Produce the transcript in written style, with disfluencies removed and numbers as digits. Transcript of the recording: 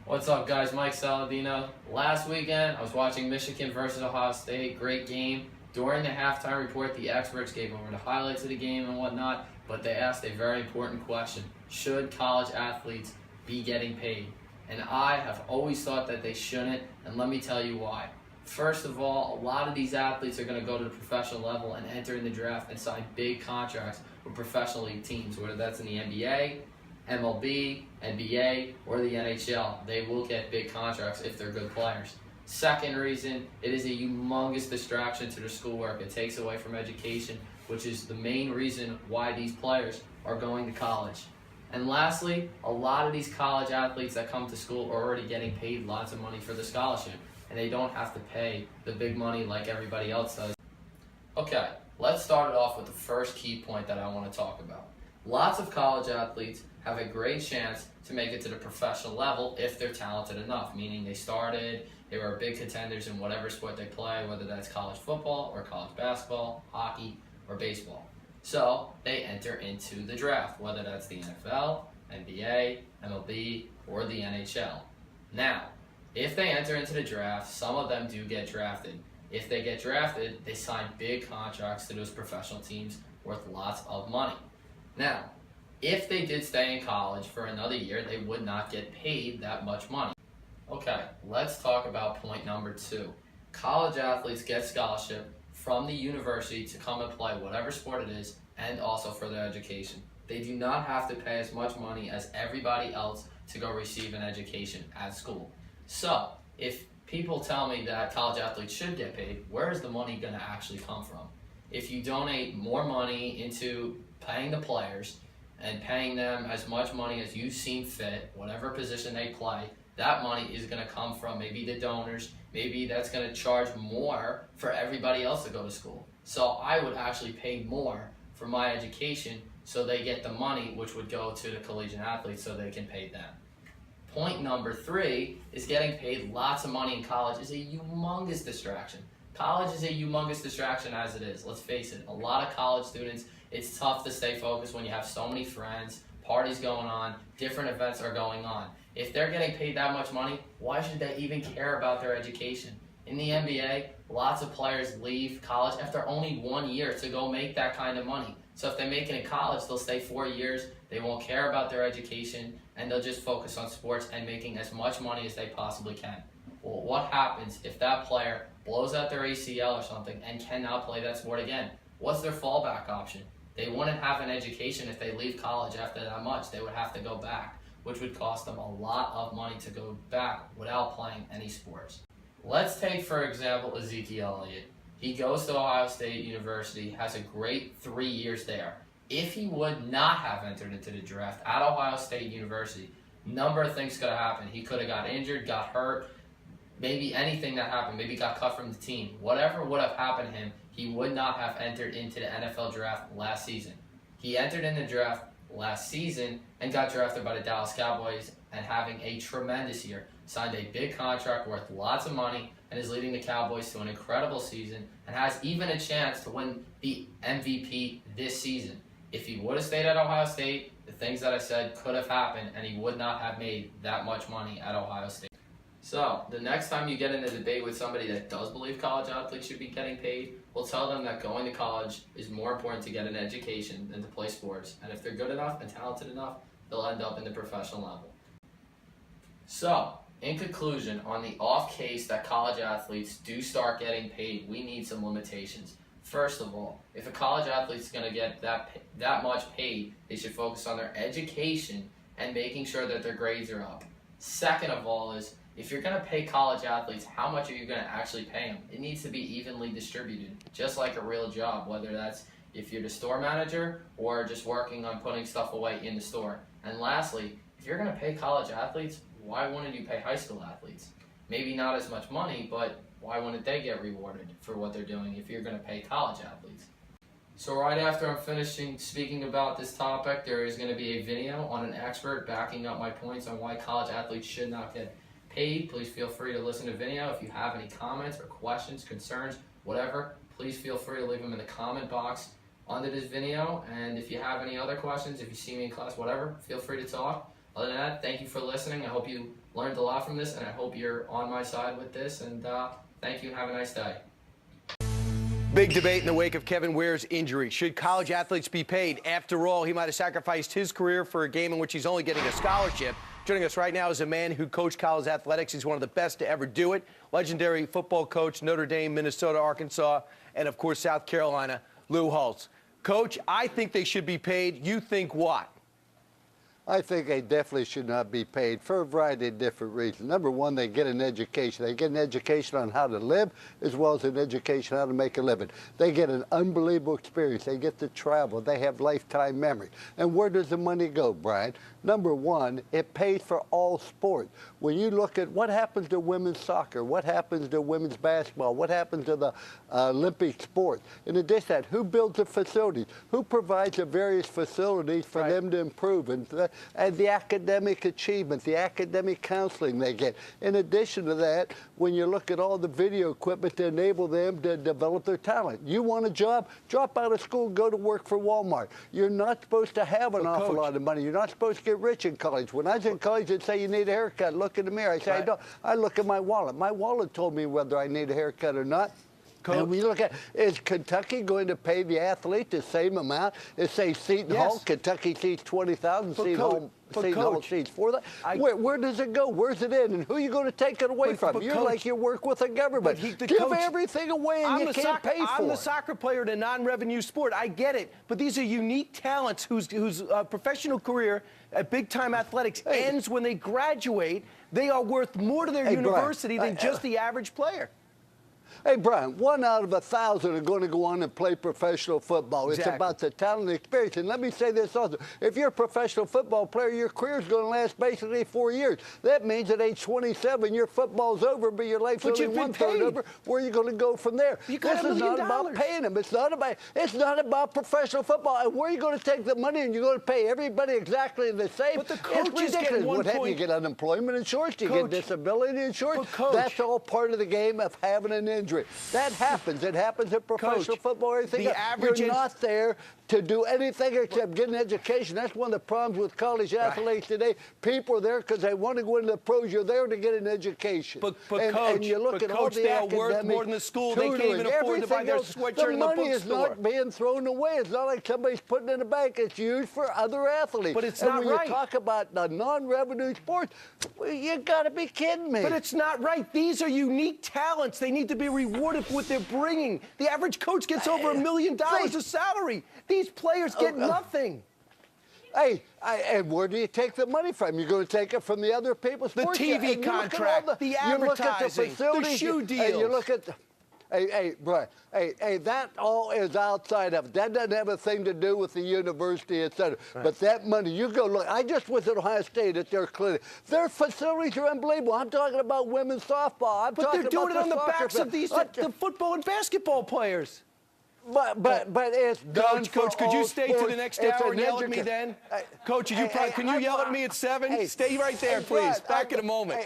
What's up, guys? Mike Saladino. Last weekend, I was watching Michigan versus Ohio State. Great game. During the halftime report, the experts gave over the highlights of the game and whatnot, but they asked a very important question. Should college athletes be getting paid? And I have always thought that they shouldn't, and let me tell you why. First of all, a lot of these athletes are going to go to the professional level and enter in the draft and sign big contracts with professional league teams, whether that's in the NBA, MLB, NBA, or the NHL. They will get big contracts if they're good players. Second reason, it is a humongous distraction to their schoolwork. It takes away from education, which is the main reason why these players are going to college. And lastly, a lot of these college athletes that come to school are already getting paid lots of money for the scholarship, and they don't have to pay the big money like everybody else does. Okay, let's start it off with the first key point that I want to talk about. Lots of college athletes have a great chance to make it to the professional level if they're talented enough, meaning they were big contenders in whatever sport they play, whether that's college football or college basketball, hockey, or baseball. So they enter into the draft, whether that's the NFL, NBA, MLB, or the NHL. Now, if they enter into the draft, some of them do get drafted. If they get drafted, they sign big contracts to those professional teams worth lots of money. Now, if they did stay in college for another year, they would not get paid that much money. Okay, let's talk about point number 2. College athletes get scholarship from the university to come and play whatever sport it is, and also for their education. They do not have to pay as much money as everybody else to go receive an education at school. So, if people tell me that college athletes should get paid, where is the money going to actually come from? If you donate more money into paying the players and paying them as much money as you seem fit, whatever position they play, that money is going to come from maybe the donors. Maybe that's going to charge more for everybody else to go to school. So I would actually pay more for my education so they get the money, which would go to the collegiate athletes so they can pay them. Point number 3 is getting paid lots of money in college is a humongous distraction. College is a humongous distraction as it is. Let's face it, a lot of college students, it's tough to stay focused when you have so many friends, parties going on, different events are going on. If they're getting paid that much money, why should they even care about their education? In the NBA, lots of players leave college after only 1 year to go make that kind of money. So if they make it in college, they'll stay 4 years, they won't care about their education, and they'll just focus on sports and making as much money as they possibly can. Well, what happens if that player blows out their ACL or something and cannot play that sport again? What's their fallback option? They wouldn't have an education if they leave college after that much. They would have to go back, which would cost them a lot of money to go back without playing any sports. Let's take, for example, Ezekiel Elliott. He goes to Ohio State University, has a great 3 years there. If he would not have entered into the draft at Ohio State University, number of things could have happened. He could have got injured, got hurt, maybe anything that happened, maybe got cut from the team. Whatever would have happened to him, he would not have entered into the NFL draft last season. He entered in the draft last season and got drafted by the Dallas Cowboys and having a tremendous year. Signed a big contract worth lots of money and is leading the Cowboys to an incredible season and has even a chance to win the MVP this season. If he would have stayed at Ohio State, the things that I said could have happened and he would not have made that much money at Ohio State. So, the next time you get in a debate with somebody that does believe college athletes should be getting paid, we'll tell them that going to college is more important to get an education than to play sports. And if they're good enough and talented enough, they'll end up in the professional level. So, in conclusion, on the off case that college athletes do start getting paid, we need some limitations. First of all, if a college athlete is going to get that much paid, they should focus on their education and making sure that their grades are up. Second of all is, if you're going to pay college athletes, how much are you going to actually pay them? It needs to be evenly distributed, just like a real job, whether that's if you're the store manager or just working on putting stuff away in the store. And lastly, if you're going to pay college athletes, why wouldn't you pay high school athletes? Maybe not as much money, but why wouldn't they get rewarded for what they're doing if you're going to pay college athletes? So right after I'm finishing speaking about this topic, there is going to be a video on an expert backing up my points on why college athletes should not get paid. Please feel free to listen to the video. If you have any comments or questions, concerns, whatever, please feel free to leave them in the comment box under this video. And if you have any other questions, if you see me in class, whatever, feel free to talk. Other than that, thank you for listening. I hope you learned a lot from this, and I hope you're on my side with this. And thank you, and have a nice day. Big debate in the wake of Kevin Ware's injury. Should college athletes be paid? After all, he might have sacrificed his career for a game in which he's only getting a scholarship. Joining us right now is a man who coached college athletics. He's one of the best to ever do it. Legendary football coach, Notre Dame, Minnesota, Arkansas, and, of course, South Carolina, Lou Holtz. Coach, I think they should be paid. You think what? I think they definitely should not be paid for a variety of different reasons. Number one, they get an education. They get an education on how to live as well as an education on how to make a living. They get an unbelievable experience. They get to travel. They have lifetime memory. And where does the money go, Brian? Number one, it pays for all sports. When you look at what happens to women's soccer, what happens to women's basketball, what happens to the Olympic sports, in addition to that, who builds the facilities? Who provides the various facilities for them to improve? And the academic achievement, the academic counseling they get. In addition to that, when you look at all the video equipment to enable them to develop their talent. You want a job? Drop out of school, go to work for Walmart. You're not supposed to have an awful lot of money. You're not supposed to get rich in college. When I was in college, they'd say you need a haircut. Look in the mirror. I say, I don't. I look at my wallet. My wallet told me whether I need a haircut or not. Coach. And when you look at, is Kentucky going to pay the athlete the same amount as, say, Seton Hall? Kentucky seats 20,000, Seton Hall seats 4,000. Where does it go? Where's it in? And who are you going to take it away from? You're like you work with the government. Give everything away and you can't pay for it. I'm the soccer player in a non-revenue sport. I get it. But these are unique talents whose professional career at big-time athletics ends when they graduate. They are worth more to their university than just the average player. Hey, Brian, 1 out of 1,000 are going to go on and play professional football. Exactly. It's about the talent and experience. And let me say this also. If you're a professional football player, your career is going to last basically 4 years. That means at age 27, your football's over, but your life's only one-third over. Where are you going to go from there? You got this is not about paying them. It's not about professional football. And where are you going to take the money and you're going to pay everybody exactly the same? But the coaches get one What happens? You get unemployment insurance, you get disability insurance. That's all part of the game of having an injury. That happens. It happens in professional football. You're not there to do anything except get an education. That's one of the problems with college athletes today. People are there because they want to go into the pros. You're there to get an education. But Coach, you look at all the they are worth more than the school. They can't even afford to buy their sweatshirt in the bookstore. The money is not being thrown away. It's not like somebody's putting it in the bank. It's used for other athletes. But it's not right. And when you talk about the non-revenue sports, you got to be kidding me. But it's not right. These are unique talents. They need to be rewarded for what they're bringing. The average coach gets over $1 million of salary. These players get nothing. Hey, and where do you take the money from? You're going to take it from the other people's sports. The TV contract, the advertising, the shoe deals. And you look at hey, Brian, that all is outside of it. That doesn't have a thing to do with the university, et cetera. Right. But that money, you go look. I just was at Ohio State at their clinic. Their facilities are unbelievable. I'm talking about women's softball. But they're doing it on the backs of these the football and basketball players. But it's done. Coach, could you stay to the next hour and yell at me then? Coach, can you yell at me at 7? Stay right there, please. Back in a moment.